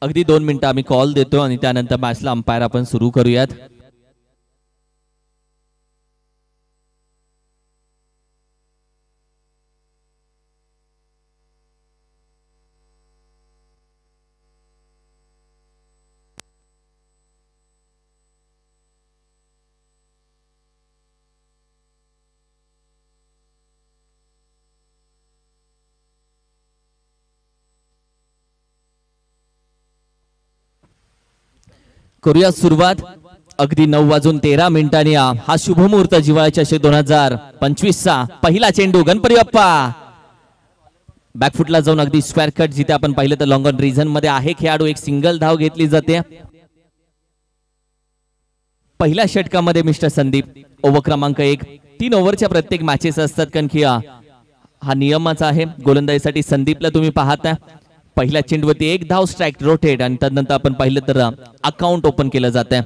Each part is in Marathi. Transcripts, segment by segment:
अगदी 2 मिनिटं आम्ही कॉल देतो आणि त्यानंतर मॅचला अंपायर आपण सुरू करूयात. करूया सुरुवात. अगदी 9:13 हा शुभमुहूर्त जिवाळ्याच्या 2025 चा पहिला चेंडू. गणपती बाप्पा बॅकफुटला जाऊन अगदी स्क्वेअर कट, जिथे आपण पाहिलं तर लॉंग ऑन रिजन मध्ये आहे खेळाडू. एक सिंगल धाव घेतली जाते पहिल्या षटकामध्ये. मिस्टर संदीप ओव्हर क्रमांक 1. 3 ओव्हरच्या प्रत्येक मॅचेस असतात, कारण की हा नियमाचा आहे. गोलंदाजीसाठी संदीपला तुम्ही पाहता पहिल्या चेंडूवरती 1 धाव, स्ट्राइक रोटेट, आणि त्यानंतर आपण पाहिलं तर अकाउंट ओपन केलं जातं.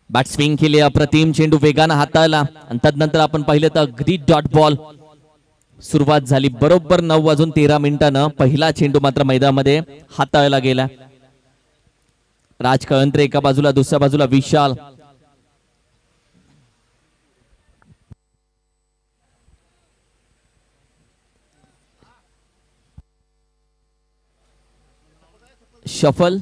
बॅट स्विंग केली, अप्रतिम चेंडू वेगानं हाताळला, आणि त्यानंतर आपण पाहिलं तर अगदी डॉट बॉल सुरुवात झाली. बरोबर 9:13 पहिला चेंडू मात्र मैदानामध्ये हाताळला गेला. राज कळंत्रे एका बाजूला, दुसऱ्या बाजूला विशाल. शफल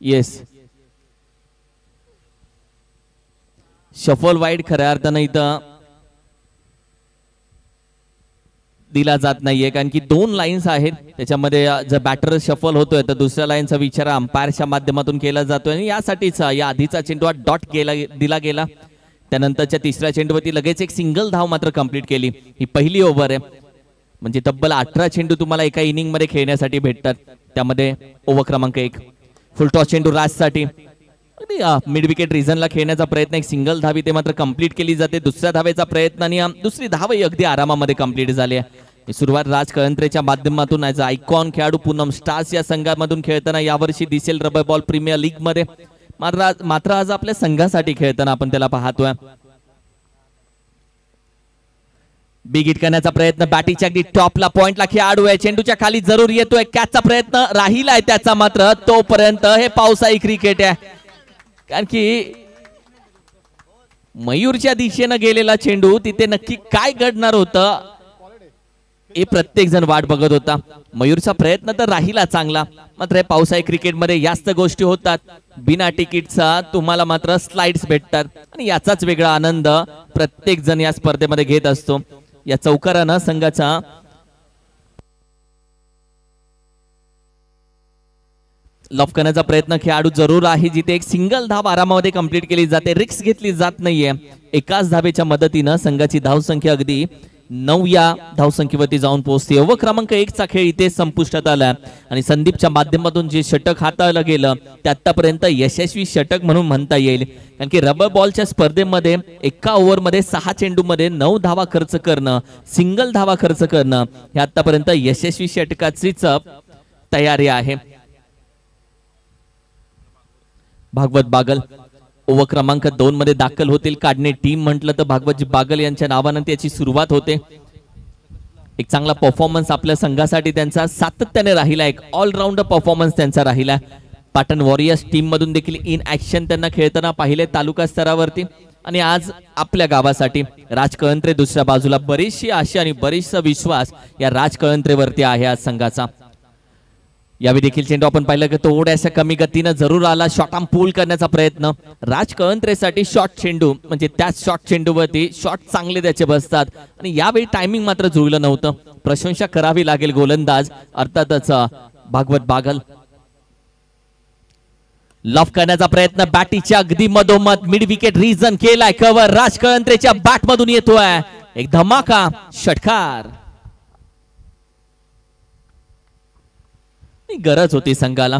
येस, शफल वाईड खऱ्या अर्थानं इथं दिला जात नाहीये, कारण की 2 लाईन्स आहेत. त्याच्यामध्ये जर बॅटर शफल होतोय तर दुसऱ्या लाईनचा विचार अंपायरच्या माध्यमातून केला जातोय, आणि यासाठीच या आधीचा चेंडू डॉट दिला गेला. त्यानंतरच्या तिसऱ्या चेंडूवरती लगेच एक सिंगल धाव मात्र कंप्लीट केली. ही पहिली ओव्हर आहे, म्हणजे तब्बल 18 चेंडू तुम्हाला एका इनिंग मध्ये खेळण्यासाठी भेटतात. त्यामध्ये ओव्हर क्रमांक 1 फुलटॉस चेंडू राजसाठी. मिड विकेट रिझनला खेळण्याचा प्रयत्न, एक सिंगल धाव इथे मात्र कंप्लीट केली जाते. दुसऱ्या धावेचा प्रयत्न आणि दुसरी धावही अगदी आरामामध्ये कंप्लीट झाली आहे. सुरुवात राज कळंत्रेच्या माध्यमातून. आयकॉन खेळाडू पूनम स्टार्स या संघामधून खेळताना यावर्षी दिसेल रबर बॉल प्रीमियर लीग मध्ये. मात्र आज आपल्या संघासाठी खेळताना आपण त्याला पाहतोय. बिग हिट करण्याचा प्रयत्न, बॅटीच्या अगदी टॉपला पॉइंटला खेळाडू आहे. चेंडूच्या खाली जरूर येतोय, कॅचचा प्रयत्न राहिलाय त्याचा, मात्र तोपर्यंत हे पावसाळी क्रिकेट आहे, कारण की मयूरच्या दिशेनं गेलेला चेंडू तिथे नक्की काय घडणार होतं हे प्रत्येक जण वाट बघत होता. मयूरचा प्रयत्न तर राहिला चांगला, मात्र पावसाळी क्रिकेटमध्ये जास्त गोष्टी होतात. बिना तिकीटचा तुम्हाला मात्र स्लाइड्स भेटतात, आणि याचाच वेगळा आनंद प्रत्येक जण या स्पर्धेमध्ये घेत असतो. या चौकारानं संघाचा लॉफ करण्याचा प्रयत्न खेळाडू जरूर आहे, जिथे एक सिंगल धाव आरामामध्ये कंप्लीट केली जाते. रिक्स घेतली जात नाहीये. एकाच धावेच्या मदतीनं संघाची धावसंख्या अगदी 9 या धावसंख्येवरती जाऊन पोहोचते. ओव्हर क्रमांक 1 चा खेळ इथे संपुष्टात आला, आणि संदीपच्या माध्यमातून जे षटक हाताळलं गेलं ते आतापर्यंत यशस्वी षटक म्हणून म्हणता येईल, कारण की रबर बॉलच्या स्पर्धेमध्ये एका ओव्हरमध्ये 6 चेंडूमध्ये 9 धावा खर्च करणं, सिंगल धावा खर्च करणं, हे आतापर्यंत यशस्वी षटकाचीच तयारी आहे. भागवत बागल ओव्हर क्रमांक 2 मध्ये दाखल होतील. काढणे टीम म्हटलं तर भागवतजी बागल यांच्या नावानं त्याची सुरुवात होते. एक चांगला परफॉर्मन्स आपल्या संघासाठी त्यांचा सातत्याने राहिला, एक ऑलराऊंडर परफॉर्मन्स त्यांचा राहिला. पाटण वॉरियर्स टीम मधून देखील इन ऍक्शन त्यांना खेळताना पाहिले तालुका स्तरावरती, आणि आज आपल्या गावासाठी राज कळंत्रे दुसऱ्या बाजूला. बरीचशी आशा आणि बरीचसा विश्वास या राज कळंत्रेवरती आहे आज संघाचा. यावेळी देखील चेंडू आपण पाहिलं की थोड्याशा कमी गतीनं जरूर आला. शॉर्ट आर्म पूल करण्याचा प्रयत्न राज कळंत्रेसाठी. शॉर्ट चेंडू म्हणजे त्याच शॉर्ट चेंडूवरती शॉट चांगले त्याचे बसतात, आणि यावेळी टायमिंग मात्र जुळलं नव्हतं. प्रशंसा करावी लागेल गोलंदाज अर्थातच भागवत बागल. लॉफ करण्याचा प्रयत्न, बॅटीच्या अगदी मधोमध मिड विकेट रिजन केलाय. कव्हर राज कळंत्रेच्या बॅट मधून येतोय. एक धमाका षटकार. गरज होती संघाला.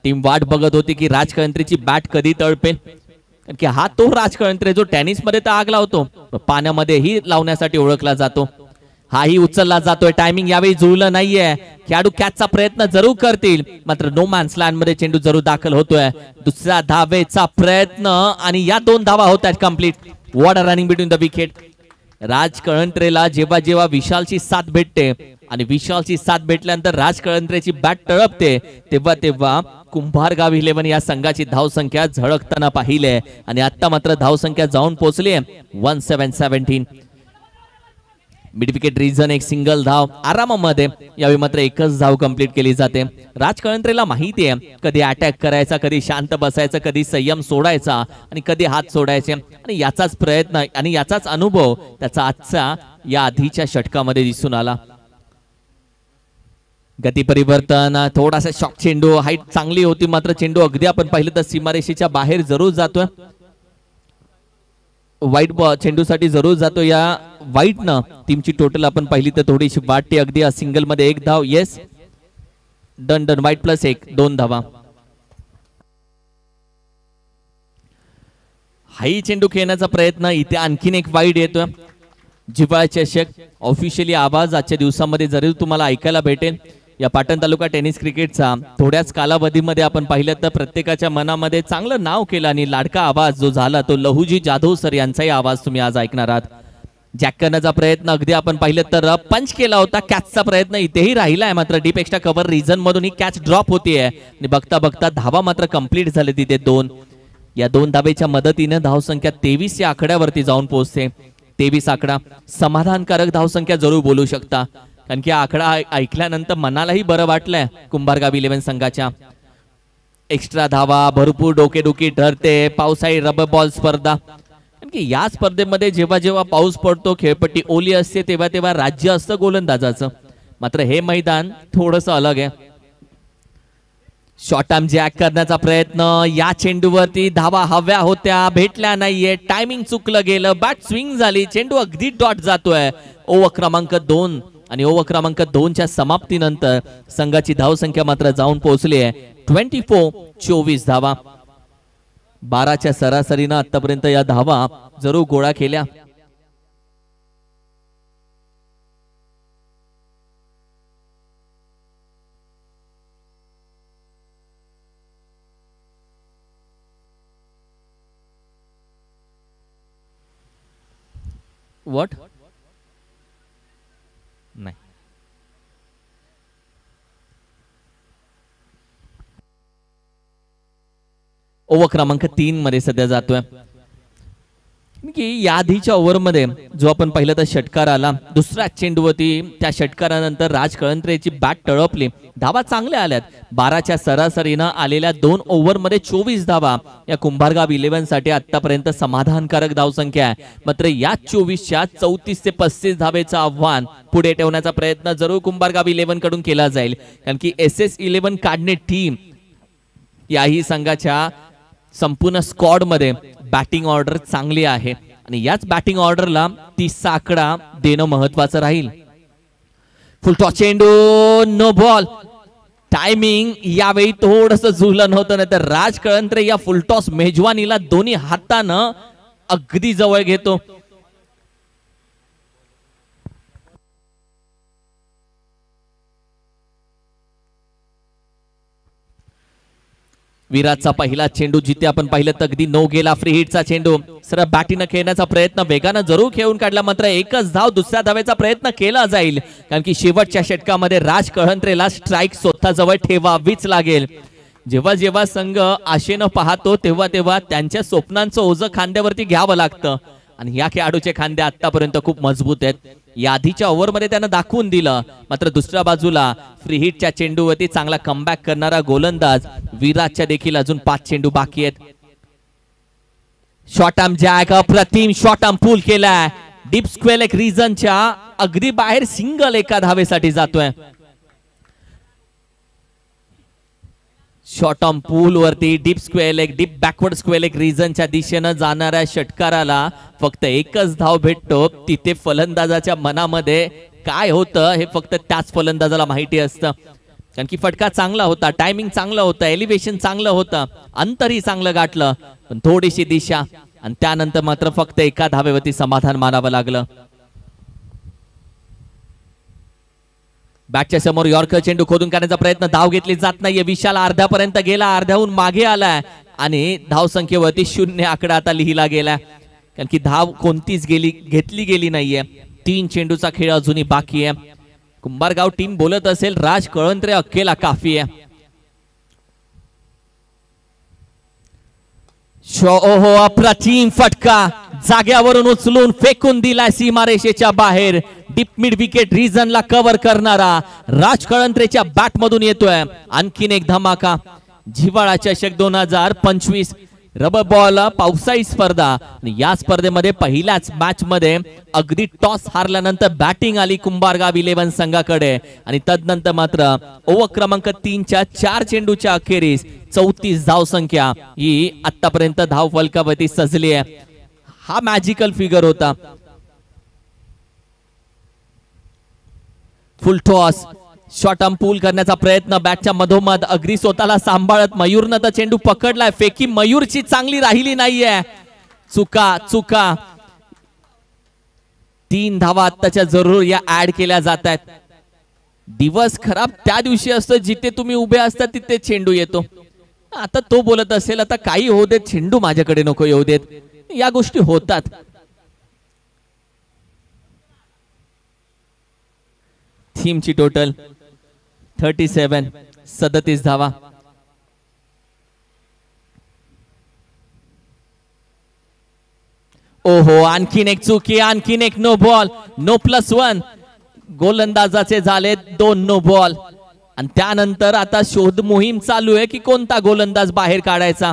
टीम वाट बघत होती की राज कळंत्रेची बॅट कधी तळपेल, कारण की हा तो राज कळंत्रे जो टेनिस मध्ये तर आग लावतो, पाण्यामध्येही लावण्यासाठी ओळखला जातो. हाही उचलला जातोय. टायमिंग यावेळी जुळलं नाहीये. खेळाडू कॅचचा प्रयत्न जरूर करतील, मात्र नो मॅन्स लँड मध्ये चेंडू जरूर दाखल होतोय. दुसऱ्या धावेचा प्रयत्न आणि या 2 धावा होत आहेत complete. What a running between the wicket. Raj कळंत्रेला जेव्हा जेव्हा विशालची साथ भेटते आणि विशालची साथ भेटल्यानंतर राज कळंत्रेची बॅट टळपते, तेव्हा तेव्हा कुंभारगाव 11 या संघाची धावसंख्या झळकताना पाहिले आणि आता मात्र धावसंख्या जाऊन पोहोचली आहे 1717. मिड विकेट रिझन एक सिंगल धाव आरामामध्ये. यावेळी मात्र एकच धाव कंप्लीट केली जाते. राज कळंत्रेला माहिती आहे कधी अटॅक करायचा, कधी शांत बसायचं, कधी संयम सोडायचा आणि कधी हात सोडायचे, आणि याचाच प्रयत्न आणि याचाच अनुभव त्याचा आजचा या आधीच्या षटकामध्ये दिसून आला. गती परिवर्तन, थोडासा शॉक चेंडू, हाईट चांगली होती मात्र चेंडू अगदी आपण पाहिलं तर सीमारेषेच्या बाहेर जरूर जातोय. वाईट चेंडूसाठी जरूर जातो. या वाईटनं टीमची टोटल आपण पाहिली तर थोडीशी वाटते. अगदी सिंगल मध्ये 1 धाव. Yes, done done. वाईट प्लस 1, 2 धावा. हाई चेंडू खेळण्याचा प्रयत्न, इथे आणखीन एक वाईट येतोय. जिव्हाळा चषक ऑफिशियली आवाज आजच्या दिवसामध्ये जरूर तुम्हाला ऐकायला भेटेल. या पाटण तालुका टेनिस क्रिकेटचा थोड्याच कालावधीमध्ये आपण पाहिलं तर प्रत्येकाच्या मनामध्ये चांगलं नाव केलं आणि लाडका आवाज जो झाला तो लहुजी जाधव सर यांचाही आवाज तुम्ही आज ऐकणार आहात. जॅक करण्याचा प्रयत्न अगदी आपण पाहिलं तर पंच केला होता. कॅचचा प्रयत्न इथेही राहिला आहे, मात्र डीप एक्स्ट्रा कव्हर रिझन मधून ही कॅच ड्रॉप होतीये आणि बघता बघता धावा मात्र कंप्लीट झाले तिथे 2. या 2 धावेच्या मदतीने धावसंख्या 23 या आकड्यावरती जाऊन पोहोचते. 23 आकडा समाधानकारक धावसंख्या जरूर बोलू शकता, कारण की आकडा ऐकल्यानंतर मनालाही बरं वाटलंय कुंभारगाव 11 संघाच्या. एक्स्ट्रा धावा, भरपूर डोकेदुखी ठरते. पावसाळी रबर बॉल स्पर्धा, कारण की या स्पर्धेमध्ये जेव्हा जेव्हा पाऊस पडतो, खेळपट्टी ओली असते, तेव्हा तेव्हा राज्य असतं गोलंदाजाचं. मात्र हे मैदान थोडंसं अलग आहे. शॉर्ट आर्म जॅक करण्याचा प्रयत्न, या चेंडूवरती धावा हव्या होत्या, भेटल्या नाहीये. टायमिंग चुकलं गेलं, बॅट स्विंग झाली, चेंडू अगदी डॉट जातोय. ओव्हर क्रमांक 2 आणि ओव्हर क्रमांक 2च्या समाप्तीनंतर संघाची धावसंख्या मात्र जाऊन पोहोचली आहे 24 धावा. 12च्या सरासरीनं आतापर्यंत या धावा जरूर गोळा केल्या. व्हॉट नाही, ओव्हर क्रमांक 3 मध्ये सध्या जातोय. की या आधीच्या ओव्हर मध्ये जो आपण पाहिलं तर षटकार आला, दुसऱ्या चेंडूवरती त्या षटकारानंतर राज कळंत्रेची बॅट टळपली. धावा चांगल्या आल्यात. 12च्या सरासरीनं आलेल्या 2 ओव्हर मध्ये 24 धावा या कुंभारगाव 11 साठी आतापर्यंत समाधानकारक धावसंख्या आहे. मात्र या 24च्या 34 ते 35 धावेचं आव्हान पुढे ठेवण्याचा प्रयत्न जरूर कुंभारगाव 11 कडून केला जाईल, कारण की SS11 काढणे टीम याही संघाच्या संपूर्ण स्क्वॉड मध्ये बॅटिंग ऑर्डर चांगली आहे आणि याच बॅटिंग ऑर्डरला 30चा आकडा देणं महत्वाचं राहील. फुल टॉस चेंडू, नो बॉल. टायमिंग यावेळी थोडंसं झुलन होतं, नाही तर राज कळंत्रे या फुल टॉस मेजवानीला दोन्ही हातानं अगदी जवळ घेतो. विराटचा पहिला चेंडू जिथे आपण पाहिलं तर अगदी नो गेला. फ्री हिटचा चेंडू सरळ बॅटीनं खेळण्याचा प्रयत्न वेगानं जरूर खेळून काढला, मात्र एकच धाव. दुसऱ्या धावेचा प्रयत्न केला जाईल, कारण की शेवटच्या षटकामध्ये राज कळंत्रेला स्ट्राईक स्वतःजवळ ठेवावीच लागेल. जेव्हा जेव्हा संघ आशेनं पाहतो तेव्हा तेव्हा त्यांच्या स्वप्नांचं ओझं खांद्यावरती घ्यावं लागतं आणि या खेळाडूचे खांदे आतापर्यंत खूप मजबूत आहेत. या आधीच्या ओव्हरमध्ये त्यानं दाखवून दिलं, मात्र दुसऱ्या बाजूला फ्री हिटच्या चेंडूवरती चांगला कमबॅक करणारा गोलंदाज विराटच्या देखील अजून 5 चेंडू बाकी आहेत. शॉर्ट आर्म जॅक, अप्रतिम शॉर्ट आर्म पूल केलाय. डीप स्क्वेअर एक रिजनच्या अगदी बाहेर सिंगल एका धावेसाठी जातोय. शॉर्ट आर्म पूल वरती deep square leg, deep backward square leg रिजनच्या दिशेनं जाणाऱ्या षटकाराला फक्त एकच धाव भेटतो. तिथे फलंदाजाच्या मनामध्ये काय होतं हे फक्त त्याच फलंदाजाला माहिती असतं, कारण की फटका चांगला होता, टायमिंग चांगलं होतं, एलिव्हेशन चांगलं होतं, अंतरही चांगलं गाठलं, पण थोडीशी दिशा आणि त्यानंतर मात्र फक्त एका धावेवरती समाधान मानावं लागलं. बॅटच्या समोर यॉर्कर चेंडू खोदून काढण्याचा प्रयत्न, धाव घेतली जात नाहीये. विशाल अर्ध्यापर्यंत गेला, अर्ध्याहून मागे आलाय आणि धाव संख्येवरती 0 आकडा आता लिहिला गेला, कारण की धाव कोणतीच घेतली गेली नाहीये. 3 चेंडूचा खेळ अजूनही बाकी आहे. कुंभारगाव टीम बोलत असेल राज कळंत्रे अकेला काफी आहे. ओहो, अप्रतिम फटका, जाग्यावरून उचलून फेकून दिलाय सीमारेषेच्या बाहेर. डीप मिड विकेट रिजनला कव्हर करणारा राज कळंत्रेच्या बॅट मधून येतोय आणखीन एक धमाका. जिव्हाळा चषक 2025 रबर बॉल पावसाळी स्पर्धा. या स्पर्धेमध्ये पहिल्याच मॅच मध्ये अगदी टॉस हारल्यानंतर बॅटिंग आली कुंभारगाव 11 संघाकडे आणि तदनंतर मात्र ओव्हर क्रमांक 3च्या 4 चेंडूच्या अखेरीस 34 धाव संख्या ही आतापर्यंत धाव फलकावरती सजली आहे. हा मॅजिकल फिगर होता. फुल टॉस, शॉट पूल करण्याचा प्रयत्न, बॅटच्या मधोमध अगदी स्वतःला सांभाळत मयूरनं तर चेंडू पकडलाय. फेकी मयूरची चांगली राहिली नाहीये. चुका 3 धावा आत्ताच्या जरूर या ऍड केल्या जात आहेत. दिवस खराब त्या दिवशी असतो जिथे तुम्ही उभे असता तिथे चेंडू येतो. आता तो बोलत असेल आता काही होऊ देत, चेंडू माझ्याकडे नको येऊ देत. या गोष्टी होतात. टीमची टोटल 37 धावा. ओहो, आणखीन एक चुकी, आणखीन एक नो बॉल. नो +1 गोलंदाजाचे झाले 2 नो बॉल आणि त्यानंतर आता शोध मोहीम चालू आहे की कोणता गोलंदाज बाहेर काढायचा.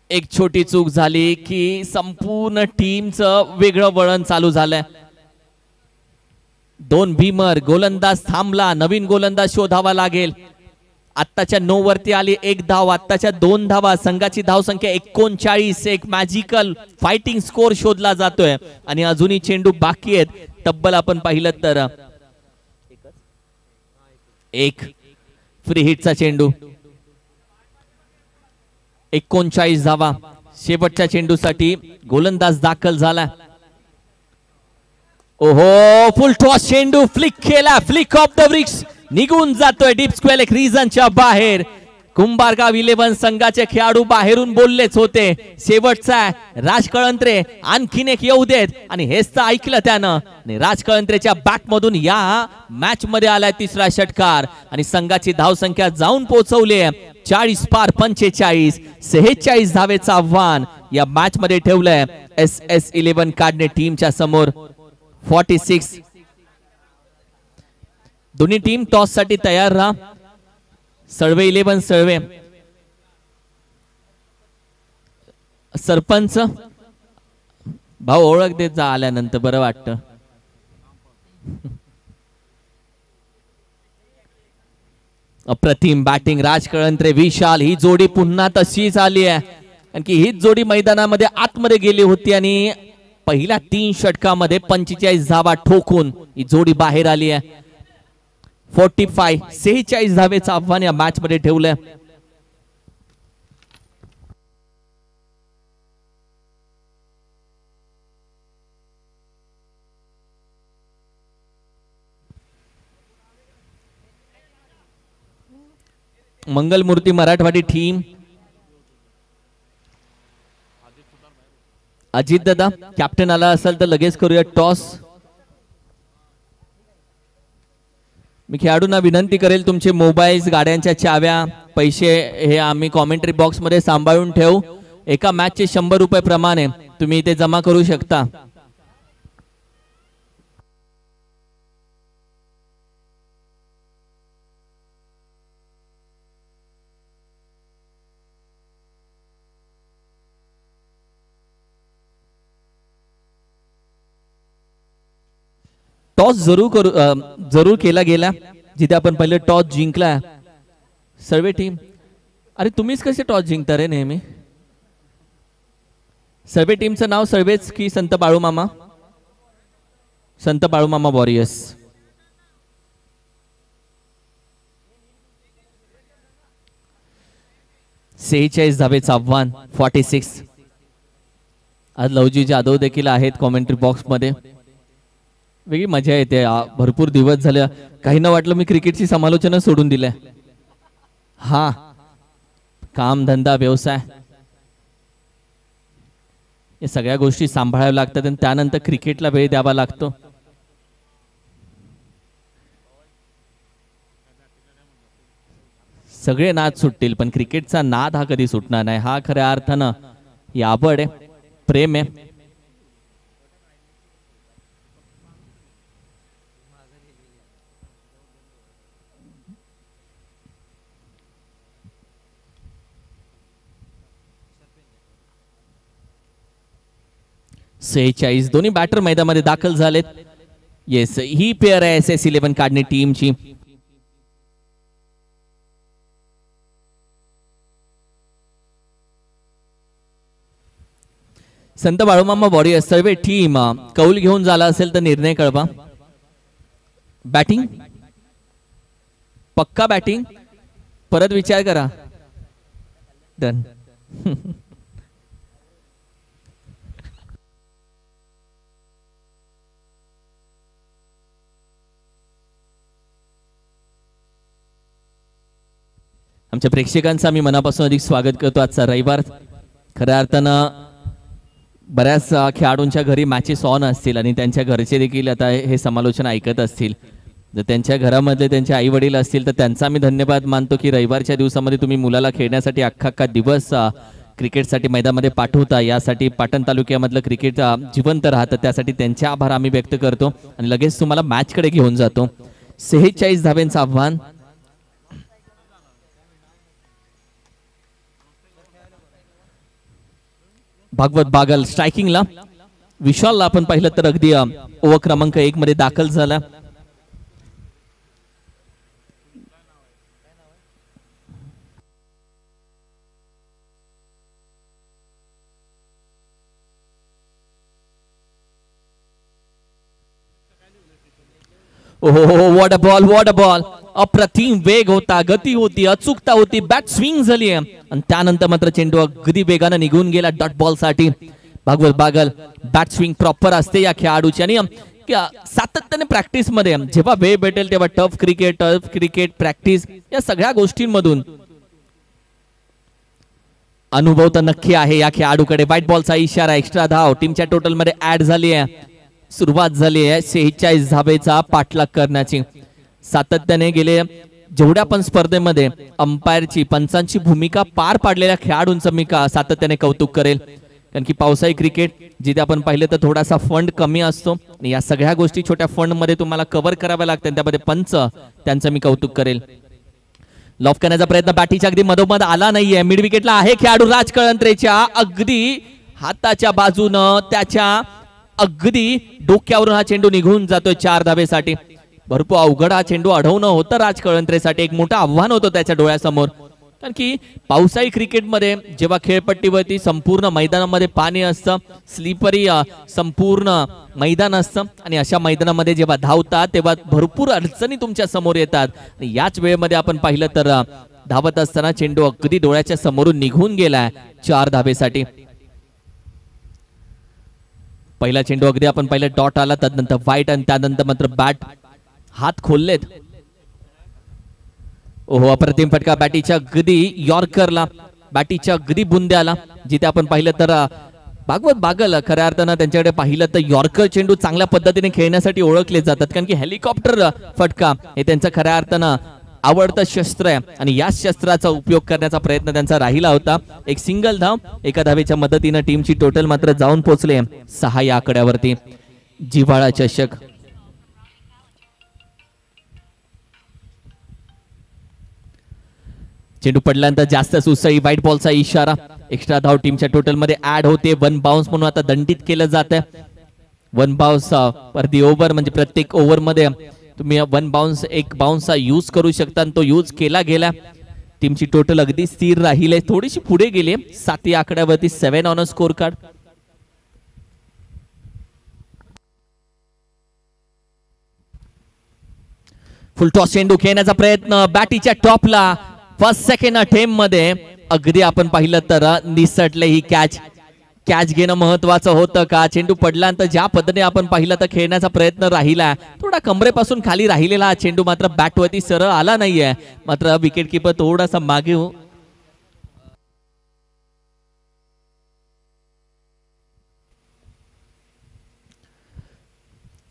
एक छोटी चूक झाली की संपूर्ण टीमचं वेगळं वळण चालू झालंय. 2 भीमर, गोलंदाज थांबला, नवीन गोलंदाज शोधावा लागेल. आत्ताच्या 9 वरती आली 1 धाव, आत्ताच्या 2 धावा, संघाची धाव संख्या 39. एक मॅजिकल फायटिंग स्कोर शोधला जातोय आणि अजूनही चेंडू बाकी आहेत. तब्बल आपण पाहिलं तर एक फ्री हिटचा चेंडू. 39 धावा. शेवटच्या चेंडूसाठी गोलंदाज दाखल झाला. ओहो, फुल टॉस चेंडू फ्लिक केला, फ्लिक ऑफ द ब्रिक्स, निघून जातोय डीप स्क्वेअर एक रिजनच्या बाहेर. कुंभारगाव 11 संघाचे खेळाडू बाहेरून बोललेच होते शेवटचा राज कळंत्रे आणखीन एक येऊ देत आणि हेच तर ऐकलं त्यानं. राज कळंत्रेच्या बॅट मधून या मॅच मध्ये आलाय 3रा षटकार आणि संघाची धाव संख्या जाऊन पोहोचवली 40 पार 45. 46 धावेचं आव्हान या मॅच मध्ये ठेवलंय SS11 काढणे टीमच्या समोर. 46. दोन्ही टीम टॉस साठी तयार राहा. सळवे 11 सळवे. सरपंच भाऊ ओळख देत जा आल्यानंतर, बरं वाटतं. अप्रतिम बॅटिंग राज कळंत्रे विशाल, ही जोडी पुन्हा तशीच आली आहे कारण की हीच जोडी मैदानामध्ये आतमध्ये गेली होती आणि पहिल्या 3 षटकामध्ये 45 धावा ठोकून ही जोडी बाहेर आली आहे. 46 धावेचं आव्हान या मॅच मध्ये ठेवलंय. मंगलमूर्ती मराठवाडी टीम. अजित दादा कॅप्टन आला असेल तर लगेच करूया टॉस. मी खेळाडूंना विनंती करेल तुमचे मोबाईल्स, गाड्यांच्या चाव्या, पैसे हे आम्ही कॉमेंट्री बॉक्स मध्ये सांभाळून ठेवू. एका मॅचचे 100 रुपये प्रमाणे तुम्ही इथे जमा करू शकता. टॉस जरूर केला गेला जिथे आपण पहिले टॉस जिंकला. सर्वे टीम, अरे तुम्हीच कसे टॉस जिंकता रे नेहमी? सर्वे टीमचं नाव सर्वेच की संत बाळूमामा? संत बाळूमामा वॉरियर्स. सेहेचाळीस धावेचं आव्हान. 46. आज लवजी जाधव देखील आहेत कॉमेंट्री बॉक्स मध्ये. वेगळी मजा येते. भरपूर दिवस झाले काही न वाटलं मी क्रिकेटची समालोचना सोडून दिल्या. हा काम धंदा व्यवसाय या सगळ्या गोष्टी सांभाळाव्या लागतात आणि त्यानंतर क्रिकेटला वेळ द्यावा लागतो. सगळे नाद सुटतील पण क्रिकेटचा नाद हा कधी सुटणार नाही. हा खऱ्या अर्थानं ही आवड आहे, प्रेम आहे. सेहेचाळीस दोन्ही बॅटर मैदानामध्ये दाखल झालेत. येस ही पेअर आहे SS11 काढणे टीमची. संत बाळूमामा वॉरियर्स सर्वे टीम कौल घेऊन झाला असेल तर निर्णय कळवा. बॅटिंग पक्का बॅटिंग परत विचार करा. डन. आमच्या प्रेक्षकांचं आम्ही मनापासून अधिक स्वागत करतो. आजचा रविवार खऱ्या अर्थानं बऱ्याच खेळाडूंच्या घरी मॅचेस ऑन असतील आणि त्यांच्या घरचे देखील आता हे समालोचन ऐकत असतील. जर त्यांच्या घरामधले त्यांचे आई वडील असतील तर त्यांचा मी धन्यवाद मानतो की रविवारच्या दिवसामध्ये तुम्ही मुलाला खेळण्यासाठी अख्खा दिवस क्रिकेटसाठी मैदानामध्ये पाठवता. यासाठी पाटण तालुक्यामधलं क्रिकेट जिवंत राहतं त्यासाठी त्यांचे आभार आम्ही व्यक्त करतो आणि लगेच तुम्हाला मॅचकडे घेऊन जातो. 46 धाब्यांचं आव्हान. भागवत बागल स्ट्रायकिंगला. विशालला आपण पाहिलं तर अगदी ओव्हर क्रमांक 1 मध्ये दाखल झाला. ओहो व्हॉट अ बॉल. अप्रतिम वेग होता, गती होती, अचूकता होती, बॅट स्विंग झाली आणि त्यानंतर मात्र चेंडू अगदी वेगाने निघून गेला डॉट बॉल साठी. Bhagwat Bagal bat swing proper असते या खेळाडूची आणि सातत्याने प्रॅक्टिस मध्ये जेव्हा वेळ भेटेल तेव्हा टफ क्रिकेट प्रॅक्टिस या सगळ्या गोष्टींमधून अनुभव तर नक्की आहे या खेळाडूकडे. व्हाईट बॉलचा इशारा. एक्स्ट्रा धाव टीमच्या टोटल मध्ये ऍड झाली आहे. सुरुवात झाली आहे 46 धावेचा पाठलाग करण्याची. सातत्याने गेले जेवढ्या पण स्पर्धेमध्ये अंपायरची पंचांची भूमिका पार पाडलेल्या खेळाडूंचं मी सातत्याने कौतुक करेल. कारण की पावसाळी क्रिकेट जिथे आपण पाहिलं तर थोडासा फंड कमी असतो आणि या सगळ्या गोष्टी छोट्या फंड मध्ये तुम्हाला कव्हर कराव्या लागतात. त्यामध्ये पंच त्यांचं मी कौतुक करेल. लॉफ करण्याचा प्रयत्न बॅटीच्या अगदी मधोमध आला नाहीये. मिड विकेटला आहे खेळाडू राज कळंत्रेच्या अगदी हाताच्या बाजूनं त्याच्या अगदी डोक्यावरून हा चेंडू निघून जातोय 4 धावेसाठी. भरपूर अवघड हा चेंडू अडवणं होतं राज कळंत्रेसाठी. एक मोठं आव्हान होतं त्याच्या डोळ्यासमोर. कारण की पावसाळी क्रिकेटमध्ये जेव्हा खेळपट्टीवरती संपूर्ण मैदानामध्ये पाणी असतं, स्लिपरी संपूर्ण मैदान असतं आणि अशा मैदानामध्ये जेव्हा धावतात तेव्हा भरपूर अडचणी तुमच्या समोर येतात. आणि याच वेळेमध्ये आपण पाहिलं तर धावत असताना चेंडू अगदी डोळ्याच्या समोरून निघून गेलाय 4 धावेसाठी. पहिला चेंडू अगदी आपण पाहिलं डॉट आला, त्यानंतर व्हाईट आणि त्यानंतर मात्र बॅट हात खोललेत. ओहो अप्रतिम फटका बॅटीच्या अगदी यॉर्करला, बॅटीच्या अगदी बुंद्याला. जिथे आपण पाहिलं तर भागवत बागल खऱ्या अर्थानं त्यांच्याकडे पाहिलं तर यॉर्कर चेंडू चांगल्या पद्धतीने खेळण्यासाठी ओळखले जातात. कारण की हेलिकॉप्टर फटका हे त्यांचं खऱ्या अर्थानं आवडतं शस्त्र आहे आणि या शस्त्राचा उपयोग करण्याचा प्रयत्न त्यांचा राहिला होता. एक सिंगल धाव एका धावेच्या मदतीनं टीमची टोटल मात्र जाऊन पोहोचले 6 या आकड्यावरती. जिव्हाळा चषक. चेंडू पडल्यानंतर जास्त सुसई. व्हाईट बॉलचा इशारा. एक्स्ट्रा धाव टीमच्या टोटल मध्ये ऍड होते. 1 बाउन्स म्हणून आता दंडित केलं जात आहे. 1 बाउन्स प्रति ओव्हर म्हणजे प्रत्येक ओव्हर मध्ये तुम्ही 1 बाउन्स एक बाउन्सचा यूज करू शकता. तो यूज केला गेला. टीमची टोटल अगदी स्थिर राहिले, थोडीशी पुढे गेली 7 या आकड्यावरती 7 on a score card. Full toss चेंडू खेळण्याचा प्रयत्न बॅटीच्या टॉपला. फर्स्ट सेकंड अटेम्प्ट मध्ये अगदी आपण पाहिलं तर निसटले ही कॅच. कॅच घेणं महत्वाचं होतं का? चेंडू पडल्यानंतर ज्या पद्धतीने आपण पाहिलं तर खेळण्याचा प्रयत्न राहिला, थोडा कमरेपासून खाली राहिलेला चेंडू मात्र बॅटवरती सरळ आला नाहीये. मात्र विकेट किपर थोडासा मागे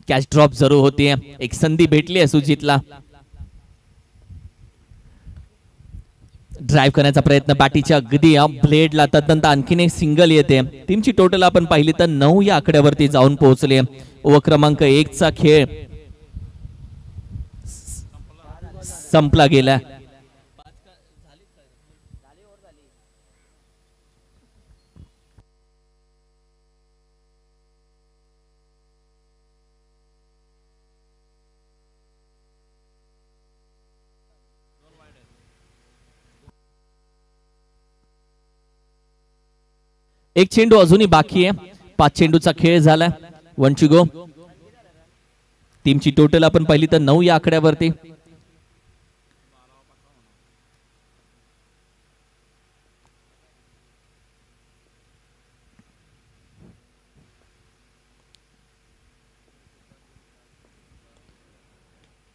कॅच ड्रॉप जरूर होती. एक संधी भेटली आहे सुजितला. ड्राइव्ह करण्याचा प्रयत्न बॅटीच्या अगदी ब्लेडला तदनंतर आणखीन एक सिंगल येते. टीमची टोटल आपण पाहिली तर 9 या आकड्यावरती जाऊन पोहोचले. ओव्हर क्रमांक 1 चा खेळ संपला गेला. एक चेंडू अजूनही बाकी आहे. 5 चेंडूचा खेळ झाला. 1 टू गो. टीमची टोटल आपण पाहिली तर 9 या आकड्यावरती.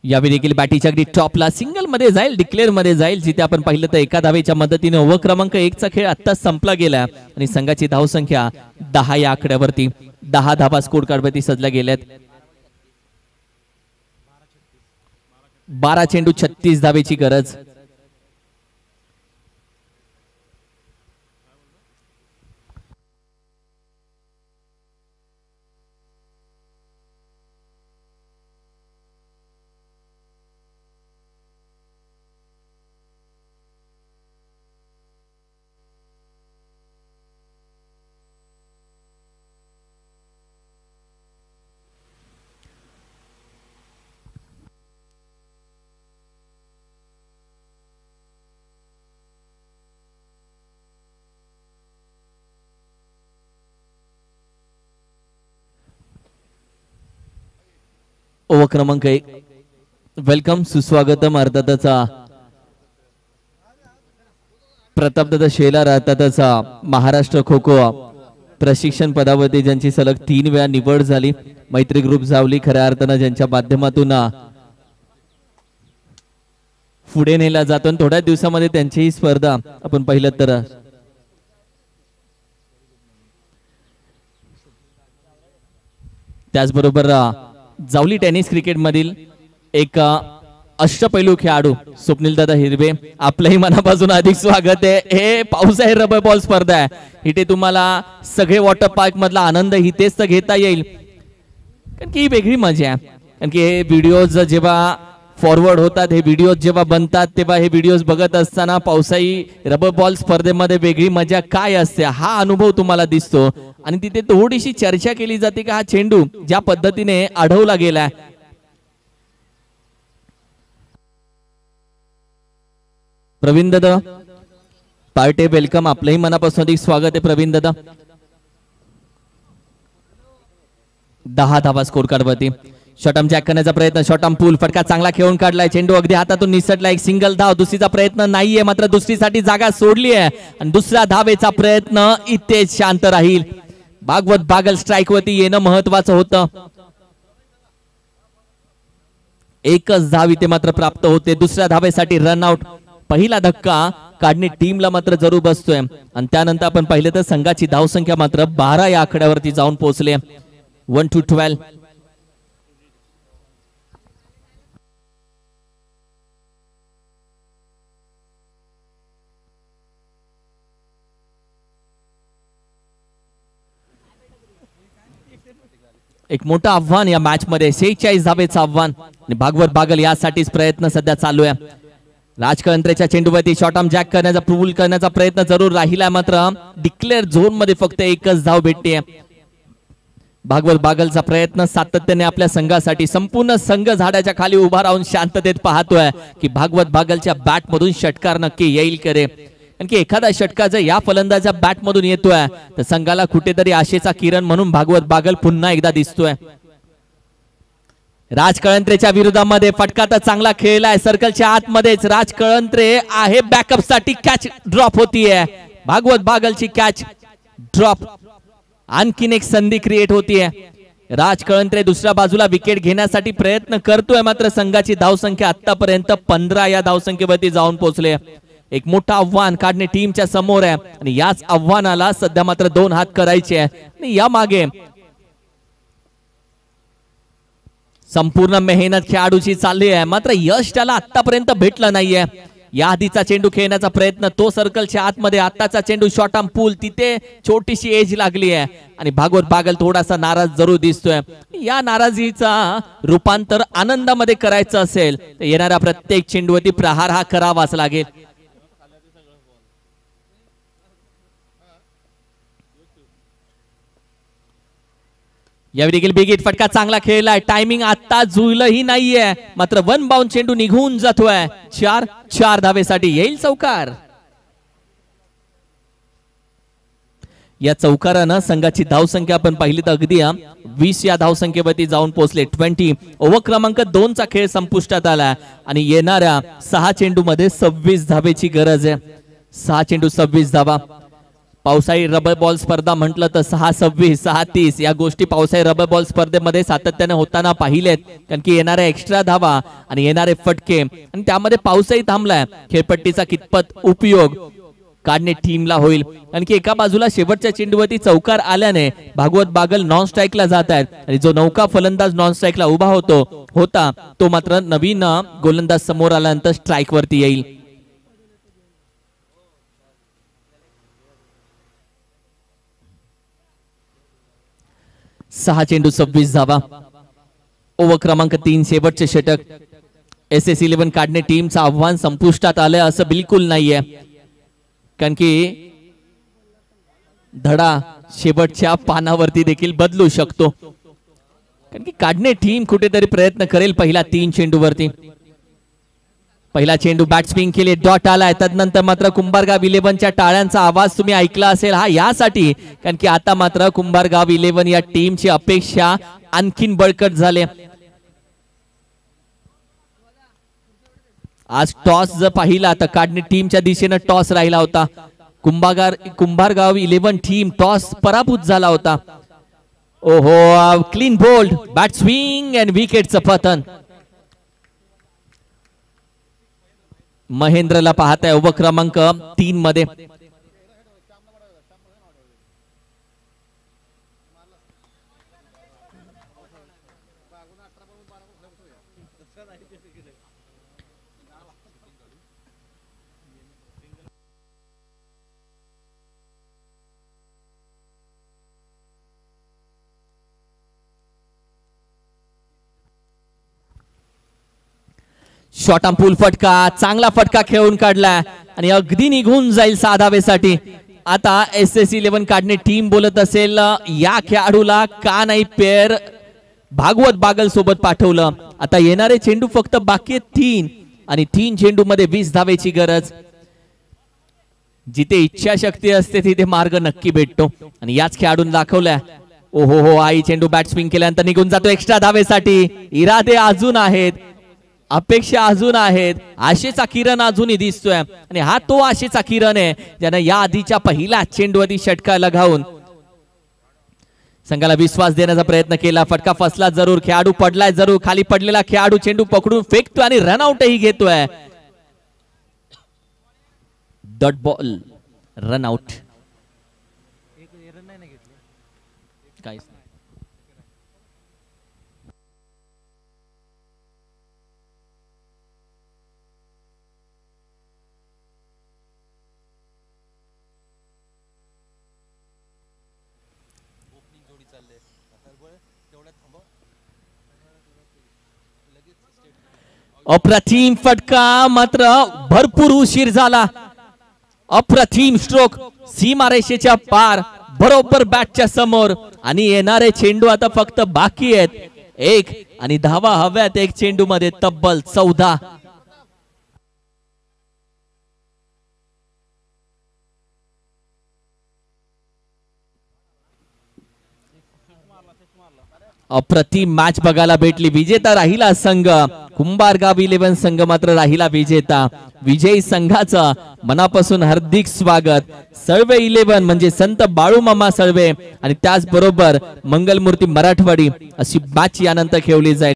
यावेळी देखील बॅटीच्या अगदी टॉपला सिंगल मध्ये जाईल, डिक्लेअर मध्ये जाईल, जिथे आपण पाहिलं तर एका धावेच्या मदतीने ओव्हर क्रमांक 1 चा खेळ आता संपला गेला आणि संघाची धावसंख्या 10 या आकड्यावरती. 10 धावा स्कोर कार्डवरती सजल्या गेल्यात. 12 चेंडू 36 धावेची गरज. ओव्हर क्रमांक 1. वेलकम, सुस्वागतम. अर्थातच प्रतापदादा शेलार, अर्थातच महाराष्ट्र खो खो प्रशिक्षण पदावरती ज्यांची सलग 3 वेळा निवड झाली, मैत्री ग्रुप जावली, खऱ्या अर्थानं ज्यांच्या माध्यमातून पुढे नेला जातो. थोड्या दिवसामध्ये त्यांचीही स्पर्धा आपण पाहिलं तर त्याचबरोबर जावली टेनिस क्रिकेट मधील एक अष्टपैलू खेळाडू स्वप्नील दादा हिरवे, आपलंही मनापासून अधिक स्वागत आहे. हे पावसाळी रबर बॉल स्पर्धा आहे. इथे तुम्हाला सगळे वॉटर पार्क मधला आनंद इथेच तर घेता येईल, कारण की ही वेगळी मजा आहे. कारण की हे व्हिडिओज जेव्हा फॉरवर्ड होतात, हे व्हिडिओज जेव्हा बनतात, तेव्हा हे व्हिडिओज बघत असताना पावसाळी रबर बॉल स्पर्धेमध्ये वेगळी मजा काय असते हा अनुभव तुम्हाला दिसतो. आणि तिथे थोडीशी चर्चा केली जाते की हा चेंडू ज्या पद्धतीने अडवला गेलाय. प्रवीण दादा पार्टे, वेलकम, आपलंही मनापासून अधिक स्वागत आहे प्रवीण दादा. 10 धावा स्कोर कार्डवरती. शॉटम जॅक करण्याचा प्रयत्न, शॉटम पूल, फटका चांगला खेळून काढलाय, चेंडू अगदी हातातून निसटला. एक सिंगल धाव. दुसरीचा प्रयत्न नाहीये, मात्र दुसरीसाठी जागा सोडली आहे आणि दुसऱ्या धावेचा प्रयत्न इथेच शांत राहील. भागवत बागल स्ट्राइक वरती येणं महत्वाचं होतं. एकच धाव इथे मात्र प्राप्त होते. दुसऱ्या धावेसाठी रनआउट. पहिला धक्का काढणे टीमला मात्र जरूर बसतोय आणि त्यानंतर आपण पाहिलं तर संघाची धावसंख्या मात्र 12 या आकड्यावरती जाऊन पोहोचले. 1 to 12. एक मोठं आव्हान या मॅच मध्ये, 46 धावेचं आव्हान आणि भागवत बागल यासाठीच प्रयत्न सध्या चालू आहे. राजकळंत्रेच्या चेंडूवरती शॉटम जॅक करण्याचा, पूल करण्याचा प्रयत्न जरूर राहिला, मात्र डिक्लेअर झोन मध्ये फक्त एकच धाव भेटते. भागवत बागलचा प्रयत्न सातत्याने आपल्या संघासाठी, संपूर्ण संघ झाडाच्या खाली उभा राहून शांततेत पाहतोय की भागवत बागलच्या बॅट मधून षटकार नक्की येईल करे. कारण की एखादा षटकार जर या फलंदाजा बॅट मधून येतोय तर संघाला कुठेतरी आशेचा किरण म्हणून भागवत बागल पुन्हा एकदा दिसतोय. राजकळंत्रेच्या विरोधामध्ये फटका तर चांगला खेळलाय, सर्कलच्या आतमध्येच राजकळंत्रे आहे बॅकअप साठी. कॅच ड्रॉप होतीये. भागवत बागलची कॅच ड्रॉप. आणखीन एक संधी क्रिएट होतीये. राज कळंत्रे दुसऱ्या बाजूला विकेट घेण्यासाठी प्रयत्न करतोय, मात्र संघाची धावसंख्या आतापर्यंत 15 या धावसंख्येवरती जाऊन पोहोचले. एक मोठं आव्हान काढणे टीमच्या समोर आहे आणि याच आव्हानाला सध्या मात्र 2 हात करायचे आहे. आणि या मागे संपूर्ण मेहनत खेळाडूची चालली आहे, मात्र यश त्याला आतापर्यंत भेटलं नाहीये. या आधीचा चेंडू खेळण्याचा प्रयत्न, तो सर्कलच्या आतमध्ये, आताचा चेंडू शॉर्ट आर्म पूल, तिथे छोटीशी एज लागली आहे आणि भागवत बागल थोडासा नाराज जरूर दिसतोय. या नाराजीचा रूपांतर आनंदामध्ये करायचं असेल तर येणाऱ्या प्रत्येक चेंडूवरती प्रहार हा करावाच लागेल. यावेळी देखील बिग हिट फटका चांगला खेळलाय. टायमिंग आता जुळलंही नाहीये, मात्र वन बाउंड चेंडू निघून जातोय. 4 धावेसाठी येईल चौकार. या चौकारानं संघाची धावसंख्या आपण पाहिली तर अगदी 20 या धावसंख्येवरती जाऊन पोहोचले. 20 ओव्हर क्रमांक 2 चा खेळ संपुष्टात आला आणि येणाऱ्या 6 चेंडू मध्ये 26 धावेची गरज आहे. 6 चेंडू 26 धावा. पावसाळी रबर बॉल स्पर्धा म्हटलं तर 6-26, 6-30 या गोष्टी पावसाळी रबर बॉल स्पर्धेमध्ये सातत्याने होताना पाहिलेत. कारण की येणाऱ्या एक्स्ट्रा धावा आणि येणारे फटके आणि त्यामध्ये पावसाही थांबलाय. खेळपट्टीचा कितपत उपयोग काढणे टीमला होईल. आणखी एका बाजूला शेवटच्या चेंडूवरती चौकार आल्याने भागवत बागल नॉन स्ट्राईकला जात आहेत आणि जो नौका फलंदाज नॉन स्ट्राईकला उभा होता तो मात्र नवीन गोलंदाज समोर आल्यानंतर स्ट्राईक वरती येईल. 6 चेंडू 26 धावा. ओव्हर क्रमांक 3 शेवटचे षटक. SS11 काढणे टीमचं आव्हान संपुष्टात आलंय असं बिलकुल नाहीये, कारण की धडा शेवटच्या पानावरती देखील बदलू शकतो. कारण की काढणे टीम कुठेतरी प्रयत्न करेल पहिल्या 3 चेंडूवरती. पहिला चेंडू बॅट स्विंग केले, डॉट आलाय. त्यानंतर मात्र कुंभारगाव 11च्या टाळ्यांचा आवाज तुम्ही ऐकला असेल, हा यासाठी कारण की आता मात्र कुंभारगाव 11 या टीमची अपेक्षा आणखीन बळकट झाले. आज टॉस जर पाहिला तर काढणे टीमच्या दिशेने टॉस राहिला होता. कुंभारगाव 11 टीम टॉस पराभूत झाला होता. ओहो, clean bowled, bat swing and विकेटचं पतन. महेंद्रला पाहताय ओव्हर क्रमांक 3 मध्ये. शॉर्ट आर्म पूल फटका, चांगला फटका खेळून काढला आणि अगदी निघून जाईल 6 धावेसाठी. आता SS11 काढणे टीम बोलत असेल, या खेळाडूला का नाही पेअर भागवत बागल सोबत पाठवलं. आता येणारे चेंडू फक्त बाकी 3 आणि 3 चेंडू मध्ये 20 धावेची गरज. जिथे इच्छाशक्ती असते तिथे मार्ग नक्की भेटतो आणि याच खेळाडून दाखवलाय. ओहो हो, आई चेंडू बॅट स्विंग केल्यानंतर निघून जातो एक्स्ट्रा धावेसाठी. इरादे अजून आहेत, अपेक्षा अजून आहेत, आशेचा किरण अजूनही दिसतोय आणि हा तो आशेचा किरण आहे ज्यानं या आधीच्या पहिल्या चेंडूवरती षटकार लगावून संघाला विश्वास देण्याचा प्रयत्न केला. फटका फसला जरूर, खेळाडू पडलाय जरूर. खाली पडलेला खेळाडू चेंडू पकडून फेकतोय आणि रनआउटही घेतोय. Dot ball, run out. काहीच नाही. अप्रतिम फटका, मात्र भरपूर उशीर झाला. अप्रतिम स्ट्रोक, सीमारेषेच्या पार, बरोबर बॅटच्या समोर आणि येणारे चेंडू आता फक्त बाकी आहेत. 1 आणि धावा हव्यात 1 चेंडू मध्ये तब्बल 14. अप्रतिम मॅच बघायला भेटली. विजेता राहिला संघ कुंभारगाव 11 संघ मात्र राहिला विजेता. विजयी संघाचं मनापासून हार्दिक स्वागत. सळवे 11 म्हणजे संत बाळूमामा सळवे आणि त्याचबरोबर मंगलमूर्ती मराठवाडी अशी मॅच यानंतर खेळली जाईल.